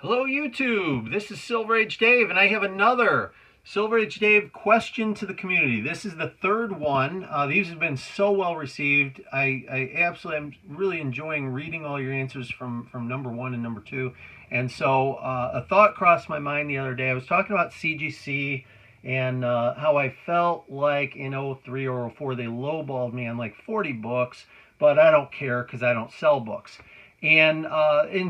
Hello YouTube, this is Silver Age Dave and I have another Silver Age Dave question to the community. This is the third one. These have been so well received. I absolutely am really enjoying reading all your answers from number one and number two. And so a thought crossed my mind the other day. I was talking about CGC and how I felt like in '03 or '04 they lowballed me on like 40 books, but I don't care because I don't sell books. And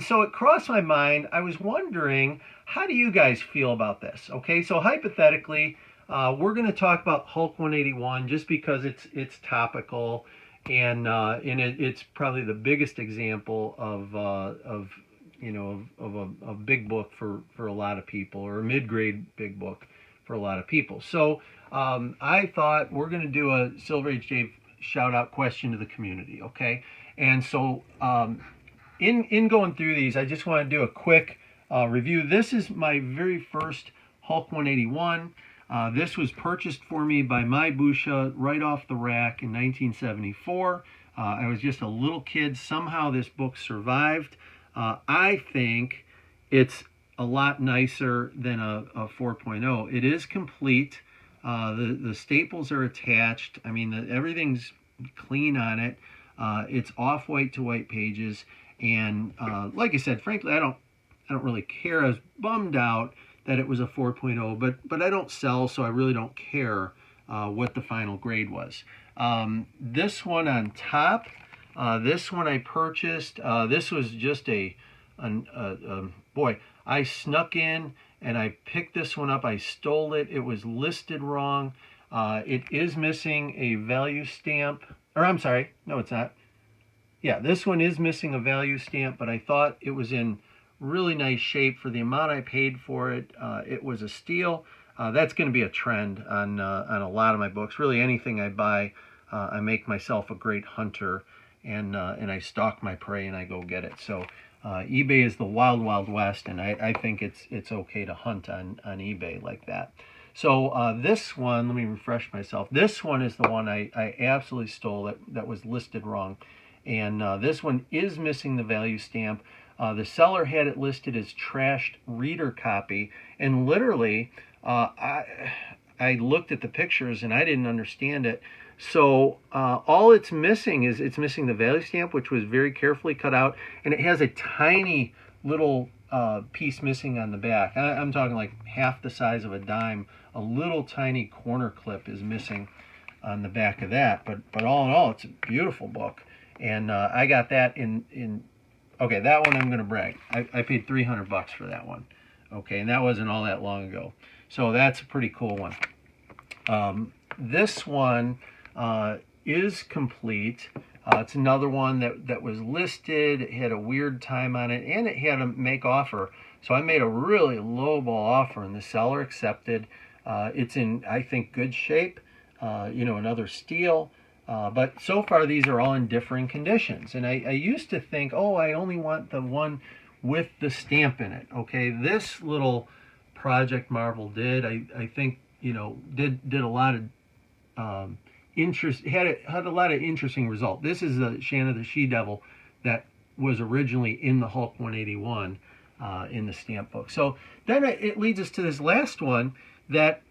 so it crossed my mind. I was wondering, how do you guys feel about this? Okay, so hypothetically, we're going to talk about Hulk 181 just because it's topical, and it's probably the biggest example of a big book for a lot of people, or a mid-grade big book for a lot of people. So I thought we're going to do a Silver Age Dave shout out question to the community. Okay, and so. In going through these, I just want to do a quick review. This is my very first Hulk 181. This was purchased for me by my Busha right off the rack in 1974. I was just a little kid. Somehow this book survived. I think it's a lot nicer than a 4.0. It is complete. The staples are attached. I mean, everything's clean on it. It's off-white to white pages. And like I said, frankly, I don't really care. I was bummed out that it was a 4.0, but I don't sell, so I really don't care what the final grade was. This one on top, this one I purchased. This was just boy. I snuck in and I picked this one up. I stole it. It was listed wrong. It is missing a value stamp, or I'm sorry, no, it's not. Yeah, this one is missing a value stamp, but I thought it was in really nice shape for the amount I paid for it. It was a steal. That's going to be a trend on a lot of my books. Really, anything I buy, I make myself a great hunter, and I stalk my prey and I go get it. So eBay is the wild, wild west, and I think it's okay to hunt on eBay like that. So this one, let me refresh myself. This one is the one I absolutely stole that was listed wrong. And this one is missing the value stamp. The seller had it listed as trashed reader copy, and literally I looked at the pictures and I didn't understand it. So all it's missing is it's missing the value stamp, which was very carefully cut out, and it has a tiny little piece missing on the back. I'm talking like half the size of a dime. A little tiny corner clip is missing on the back of that, but all in all, it's a beautiful book. And I got that in okay, that one I'm going to brag. I paid $300 for that one. Okay, and that wasn't all that long ago. So that's a pretty cool one. This one is complete. It's another one that was listed. It had a weird time on it, and it had a make offer. So I made a really low ball offer, and the seller accepted. It's in, I think, good shape. Another steal. But so far, these are all in differing conditions. And I used to think, oh, I only want the one with the stamp in it. Okay, this little project Marvel did, I think, did a lot of interest, had a lot of interesting result. This is the Shanna the She-Devil that was originally in the Hulk 181 in the stamp book. So then it leads us to this last one that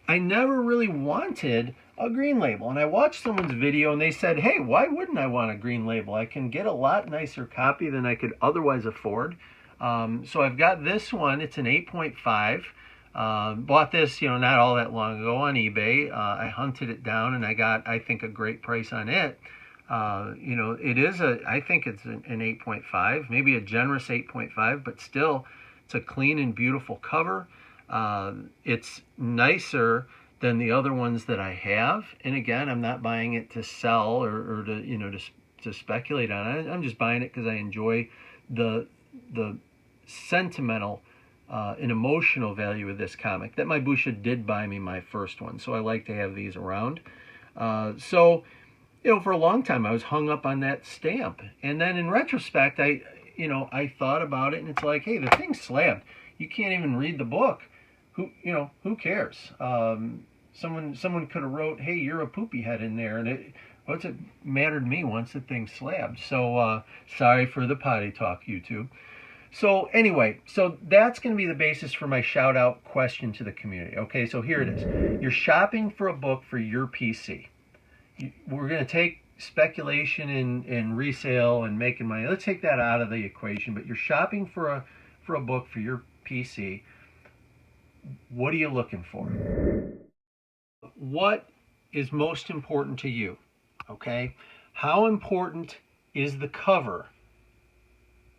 I never really wanted a green label. And I watched someone's video and they said, hey, why wouldn't I want a green label? I can get a lot nicer copy than I could otherwise afford. So I've got this one. It's an 8.5. Bought this, not all that long ago on eBay. I hunted it down and I got, I think, a great price on it. It is I think it's an 8.5, maybe a generous 8.5, but still, it's a clean and beautiful cover. It's nicer than the other ones that I have, and again, I'm not buying it to sell or to speculate on it. I'm just buying it because I enjoy the sentimental and emotional value of this comic. That my Busha did buy me my first one, so I like to have these around. So for a long time I was hung up on that stamp, and then in retrospect, I thought about it, and it's like, hey, the thing's slabbed. You can't even read the book. Who cares? Someone could have wrote, hey, you're a poopy head in there, and what's it matter to me once the thing's slabbed? So sorry for the potty talk, YouTube. So anyway, so that's going to be the basis for my shout out question to the community. Okay, so here it is. You're shopping for a book for your PC. We're going to take speculation and resale and making money. Let's take that out of the equation. But you're shopping for a book for your PC. What are you looking for? What is most important to you? Okay, how important is the cover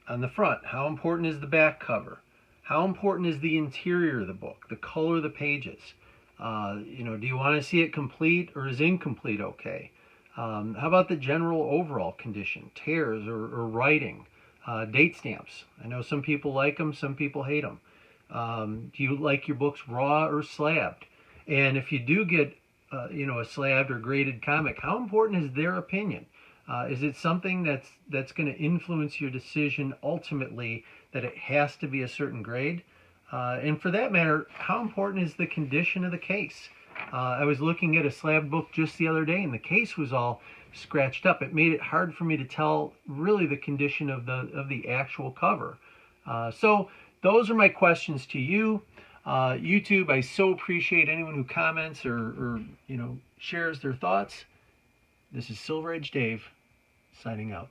on the front? How important is the back cover? How important is the interior of the book, the color of the pages? Do you want to see it complete, or is incomplete okay? How about the general overall condition, tears or writing, date stamps? I know some people like them, some people hate them. Do you like your books raw or slabbed? And if you do get, a slabbed or graded comic, how important is their opinion? Is it something that's going to influence your decision ultimately, that it has to be a certain grade? And for that matter, how important is the condition of the case? I was looking at a slab book just the other day, and the case was all scratched up. It made it hard for me to tell really the condition of the actual cover. So those are my questions to you. YouTube, I so appreciate anyone who comments or shares their thoughts. This is Silver Edge Dave signing out.